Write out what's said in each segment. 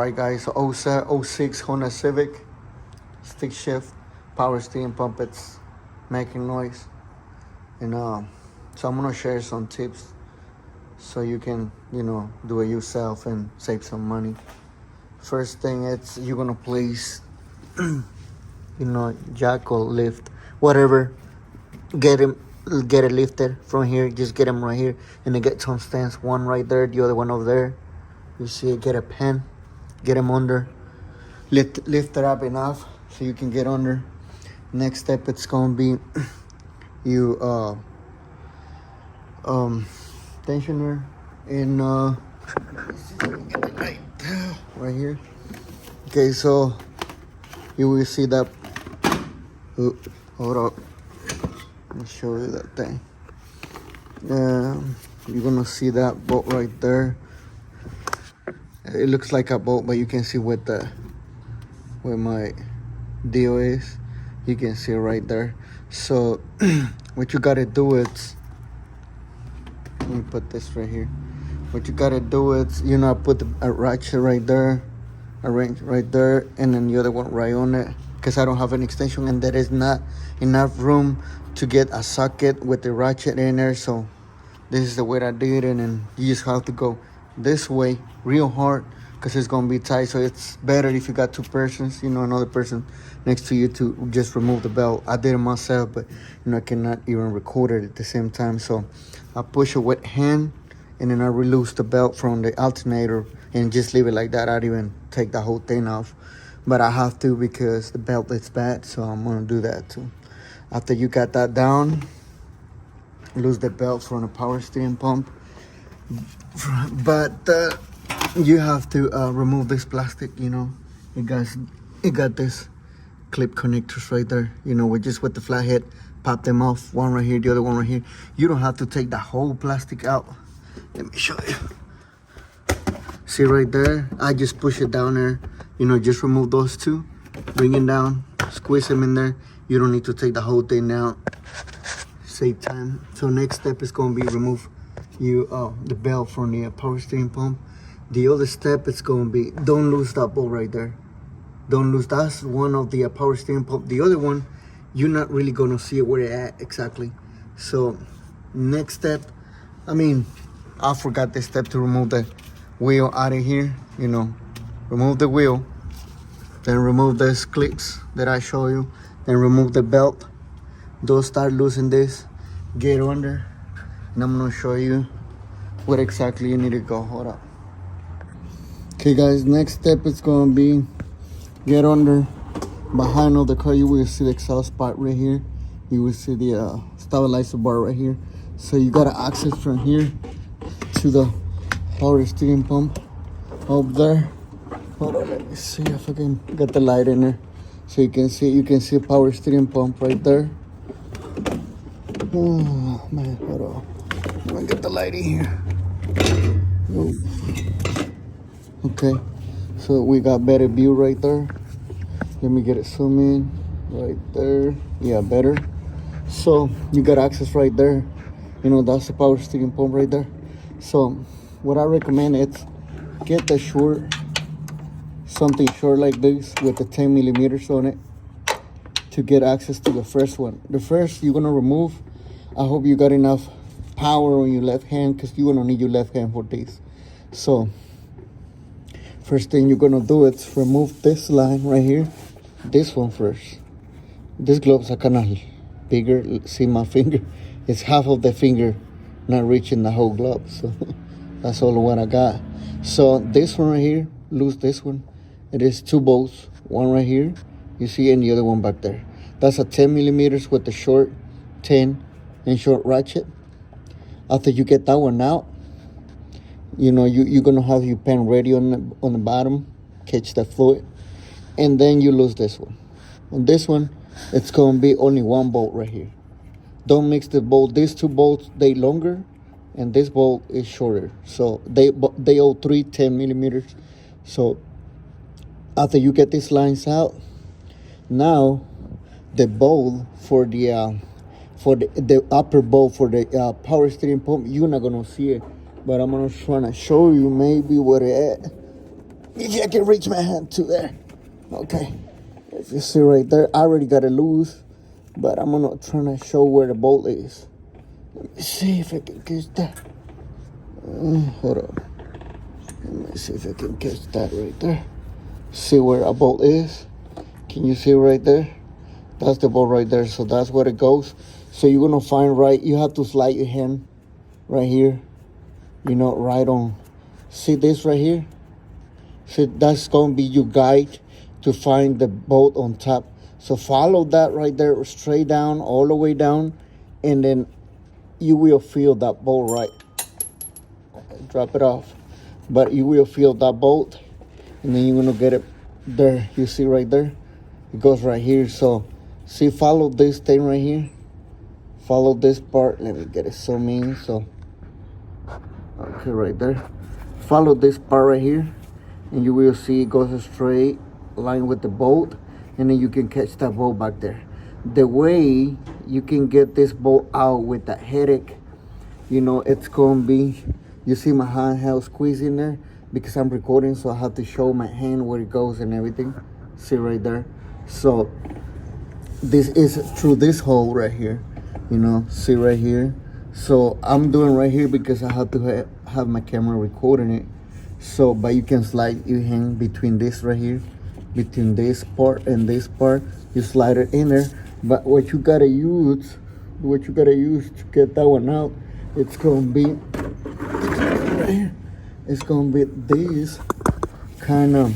Alright guys, so 06 Honda Civic, stick shift, power steering pump, it's making noise. And so I'm gonna share some tips so you can, do it yourself and save some money. First thing, it's you're gonna place, jack or lift, whatever. Get it lifted from here. Just get them right here, and then get some stands. One right there, the other one over there. You see it. Get a pen, get them under. Lift it up enough so you can get under. Next step, it's gonna be you tensioner in right here. Okay, so you will see that. Hold up. Let me show you that thing. You're gonna see that bolt right there. It looks like a bolt, but you can see where my deal is. You can see it right there. So what you gotta do is, let me put this right here. What you gotta do is, put a ratchet right there, a wrench right there, and then the other one right on it. Because I don't have an extension and there is not enough room to get a socket with the ratchet in there. So this is the way I did it, and you just have to go this way real hard because it's gonna be tight. So it's better if you got two persons, another person next to you, to just remove the belt. I did it myself, but I cannot even record it at the same time. So I push it with hand, and then I release the belt from the alternator and just leave it like that. I don't even take the whole thing off, but I have to because the belt is bad. So I'm gonna do that too. After you got that down, lose the belt from the power steering pump. But you have to remove this plastic. It got this clip connectors right there. With the flathead, pop them off. One right here, the other one right here. You don't have to take the whole plastic out. Let me show you. See right there? I just push it down there. Just remove those two. Bring it down. Squeeze them in there. You don't need to take the whole thing out. Save time. So next step is going to be remove the belt from the power steering pump. The other step is going to be, don't lose that bolt right there. Don't lose. That's one of the power steering pump. The other one, you're not really going to see where it's at exactly. So next step, I forgot this step to remove the wheel out of here. Remove the wheel, then remove these clips that I show you, then remove the belt. Don't start losing this. Get under, and I'm gonna show you where exactly you need to go. Hold up. Okay guys, next step is gonna be get under. Behind of the car, you will see the exhaust pipe right here. You will see the stabilizer bar right here. So you gotta access from here to the power steering pump up there. Hold on, let me see if I can get the light in there so you can see power steering pump right there. Oh man, hold on. Let me get the light in here. Oh. Okay, so we got better view right there. Let me get it zoom in right there. Yeah, better. So you got access right there. That's the power steering pump right there. So what I recommend is get the something short like this with the 10 millimeters on it to get access to the first one. The first you're gonna remove, I hope you got enough power on your left hand because you're gonna need your left hand for this. So first thing you're gonna do is remove this line right here, this one first. This gloves are kind of bigger. See my finger? It's half of the finger, not reaching the whole glove. So that's all what I got. So this one right here, lose this one. It is two bolts, one right here, you see, and the other one back there. That's a 10 millimeters with the short 10 and short ratchet. After you get that one out, you're gonna have your pen ready on the bottom, catch the fluid, and then you lose this one. On this one, it's gonna be only one bolt right here. Don't mix the bolt. These two bolts, they longer, and this bolt is shorter. So they all 10 millimeters. So after you get these lines out, now the bolt for the upper bolt for the power steering pump, you're not gonna see it, but I'm gonna try to show you maybe where it at. If I can reach my hand to there. Okay. If you see right there, I already got it loose, but I'm gonna try to show where the bolt is. Let me see if I can catch that. Hold on. Let me see if I can catch that right there. See where a bolt is? Can you see right there? That's the bolt right there. So that's where it goes. So you're gonna find right. You have to slide your hand right here. You know, right on. See this right here? See, that's gonna be your guide to find the bolt on top. So follow that right there, straight down, all the way down, and then you will feel that bolt right. Drop it off. But you will feel that bolt, and then you're gonna get it there. You see right there? It goes right here. So see, follow this thing right here. Follow this part. Let me get it zoom in. So okay, right there. Follow this part right here, and you will see it goes straight line with the bolt, and then you can catch that bolt back there. The way you can get this bolt out with that headache, you know, it's gonna be, you see my hand held squeezing there because I'm recording, so I have to show my hand where it goes and everything. See right there? So this is through this hole right here, you know, see right here. So I'm doing right here because I have to have my camera recording it. So, but you can slide your hand between this right here, between this part and this part. You slide it in there. But what you gotta use to get that one out, it's gonna be right here. It's gonna be this kind of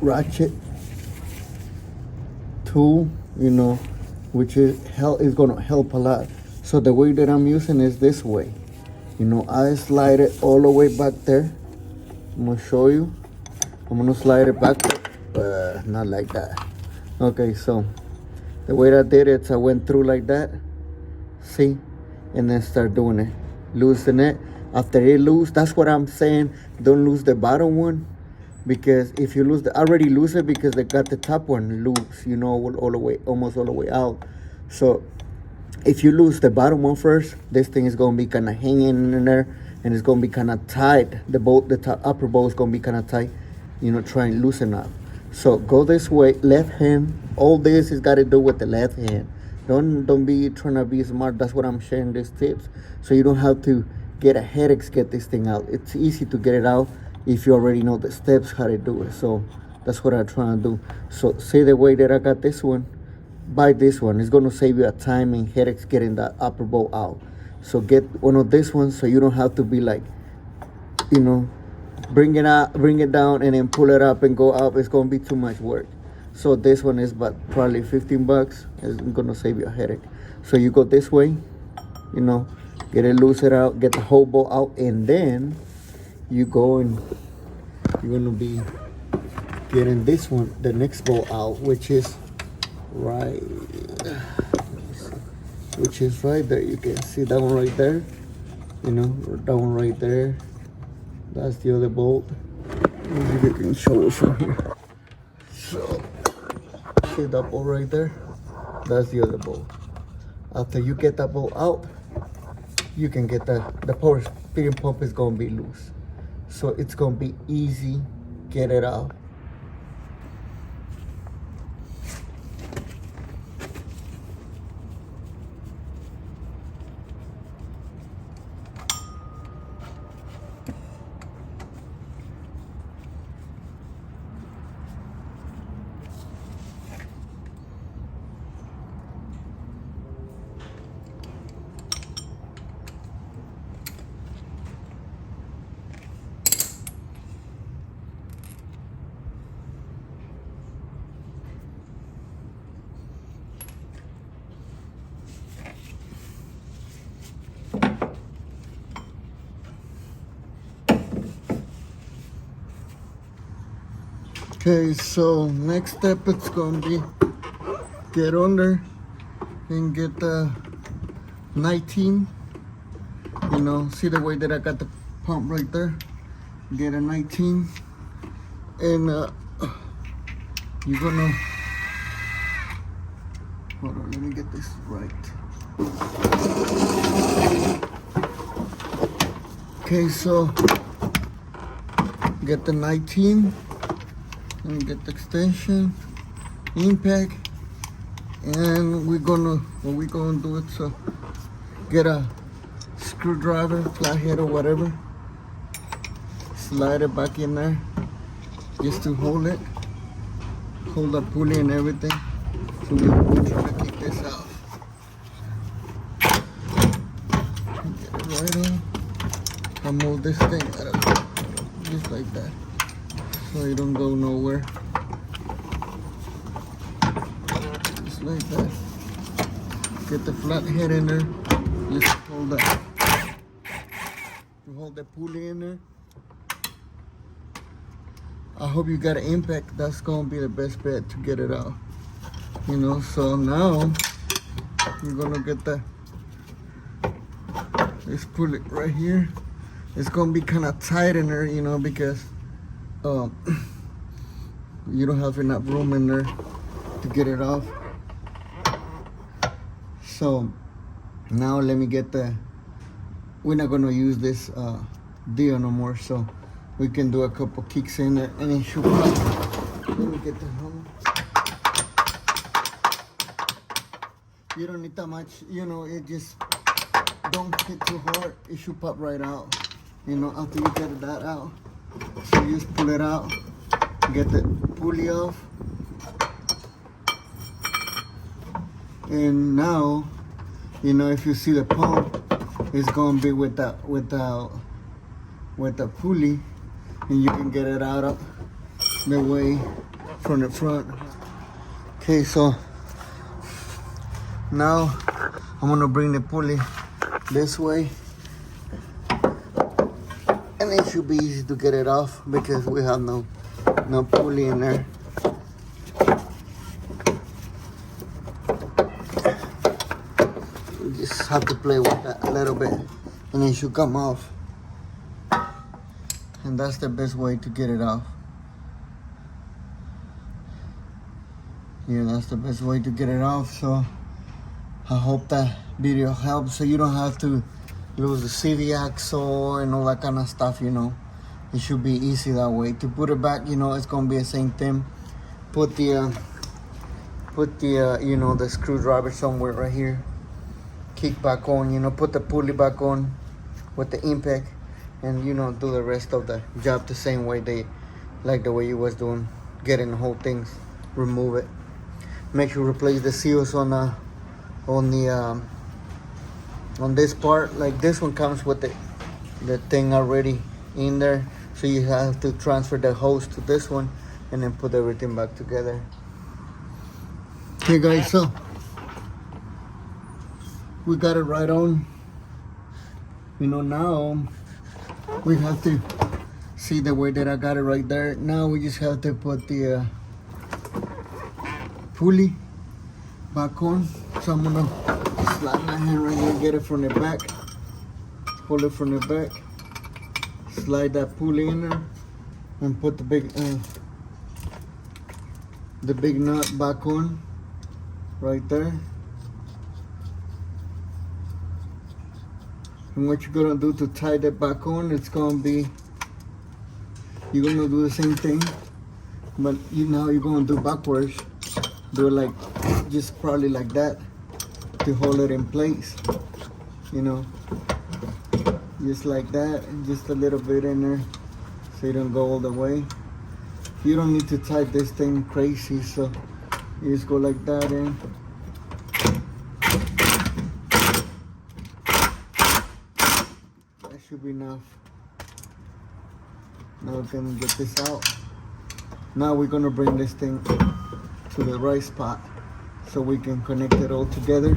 ratchet tool, you know, which is gonna help a lot. So the way that I'm using is this way. You know, I slide it all the way back there. I'm gonna show you. I'm gonna slide it back, not like that. Okay, so the way that I did it, I went through like that, see, and then start doing it, loosen it. After it loose, that's what I'm saying. Don't lose the bottom one, because if you lose I already lose it because they got the top one loose, you know, all the way, almost all the way out. So if you lose the bottom one first, this thing is gonna be kind of hanging in there, and it's gonna be kind of tight. The bolt, the top upper bolt is gonna be kind of tight. You know, try and loosen up. So go this way, left hand. All this is got to do with the left hand. Don't be trying to be smart. That's what I'm sharing these tips, so you don't have to get a headache to get this thing out. It's easy to get it out if you already know the steps how to do it. So that's what I'm trying to do. So see the way that I got this one. Buy this one. It's going to save you a time and headaches getting that upper bolt out. So get one of this ones so you don't have to be like, you know, bring it out, bring it down, and then pull it up and go up. It's going to be too much work. So this one is about probably 15 bucks. It's going to save you a headache. So you go this way, you know, get it loose it out, get the whole bolt out, and then you go and you're going to be getting this one, the next bolt out, which is right there. You can see that one right there, you know, that one right there. That's the other bolt. Maybe you can show it from here. So see that bolt right there? That's the other bolt. After you get that bolt out, you can get the power steering pump is gonna be loose. So it's gonna be easy, get it out. Okay, so next step it's gonna be get under and get the 19. You know, see the way that I got the pump right there? Get a 19, and you're gonna, hold on, let me get this right. Okay, so Get the 19 and get the extension, impact, and what we're gonna do is get a screwdriver, flathead or whatever, slide it back in there just to hold the pulley and everything. So we're trying to kick this out. Get it right on. I'll move this thing out of it, just like that, so it don't go nowhere. Just like that. Get the flathead in there. Just hold that. You hold the pulley in there. I hope you got an impact. That's gonna be the best bet to get it out. You know, so now we're gonna get this pulley right here. It's gonna be kind of tight in there, you know, because you don't have enough room in there to get it off. So now let me get we're not gonna use this deal no more, so we can do a couple kicks in there and it should pop. Let me get the hammer. You don't need that much, you know, it just don't hit too hard, it should pop right out. You know, after you get that out, so you just pull it out, get the pulley off, and now, you know, if you see the pump, it's gonna be with the pulley, and you can get it out of the way from the front. Okay, so now I'm gonna bring the pulley this way. And it should be easy to get it off because we have no pulley in there. We just have to play with that a little bit and it should come off. And that's the best way to get it off. Yeah, that's the best way to get it off. So I hope that video helps so you don't have to lose the civic axle and all that kind of stuff, you know. It should be easy that way. To put it back, you know, it's gonna be the same thing. Put the you know, the screwdriver somewhere right here. Kick back on, you know, put the pulley back on with the impact, and you know, do the rest of the job the same way like the way you was doing, getting the whole things, remove it. Make sure you replace the seals on this part. Like this one comes with the thing already in there, so you have to transfer the hose to this one and then put everything back together. Okay guys, so we got it right on. You know, now we have to see the way that I got it right there. Now we just have to put the pulley back on. So I'm gonna slide my hand right here, get it from the back, pull it from the back, slide that pulley in there, and put the big nut back on right there. And what you're gonna do to tie that back on, it's gonna be, you're gonna do the same thing, but you're gonna do backwards. Do it like, just probably like that, to hold it in place, you know, just like that, and just a little bit in there so you don't go all the way. You don't need to tie this thing crazy, so you just go like that in. That should be enough. Now we're gonna get this out. Now we're gonna bring this thing to the right spot so we can connect it all together,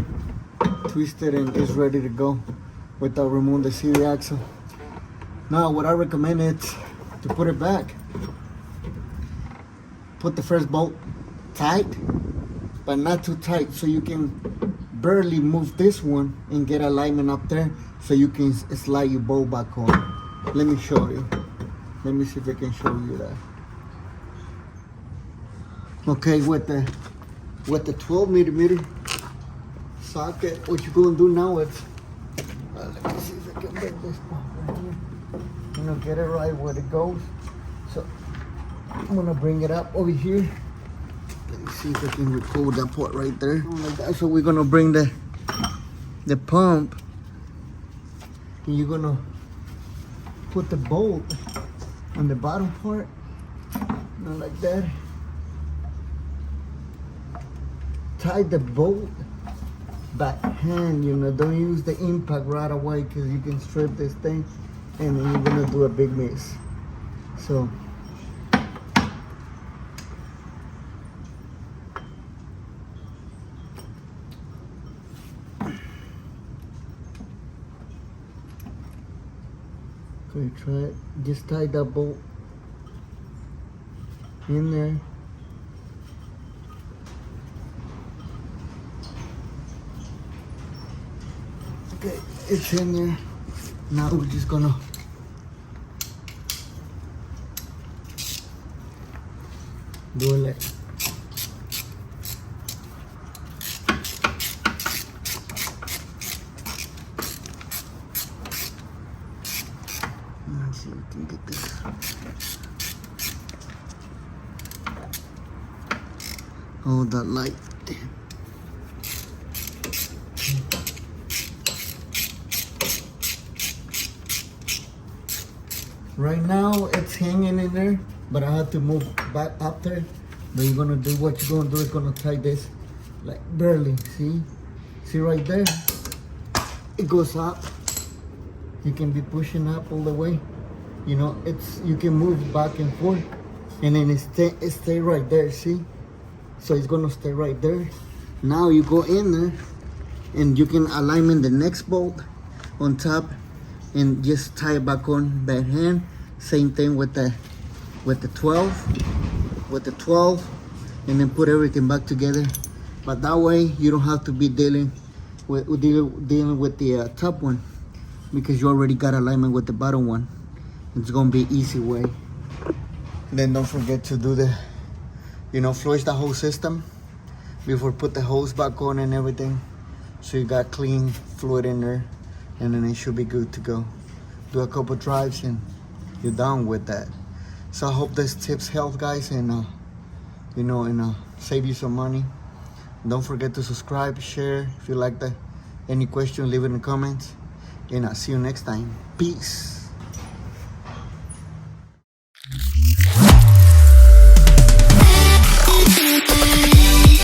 twist it, and it's ready to go without removing the civic axle. Now what I recommend is to put it back, put the first bolt tight, but not too tight, so you can barely move this one and get alignment up there so you can slide your bolt back on. Let me show you. Let me see if I can show you that. Okay, with the 12mm socket, what you're gonna do now is, let me see if I can get this part right here. You know, get it right where it goes. I'm gonna bring it up over here. Let me see if I can record that part right there. Like that. So we're gonna bring the pump, and you're gonna put the bolt on the bottom part, not like that. Tie the bolt back hand, you know, don't use the impact right away because you can strip this thing and then you're gonna do a big mess. So okay, try it. Just tie that bolt in there. Okay, it's in there. Now we're just gonna do it like let's see if we can get this. Oh, that light. Right now it's hanging in there, but I have to move back up there. But you're gonna do what you're gonna do is gonna tie this like barely. See right there? It goes up. You can be pushing up all the way. You know, you can move back and forth, and then it stay right there. See? So it's gonna stay right there. Now you go in there, and you can align the next bolt on top, and just tie it back on that hand. Same thing with the 12, and then put everything back together. But that way you don't have to be dealing with the top one, because you already got alignment with the bottom one. It's gonna be easy way. Then don't forget to do the, flush the whole system before put the hose back on and everything. So you got clean fluid in there, and then it should be good to go. Do a couple drives and you're done with that. So I hope this tips help, guys, and save you some money. Don't forget to subscribe, share. If you like that, any question, leave it in the comments, and I'll see you next time. Peace.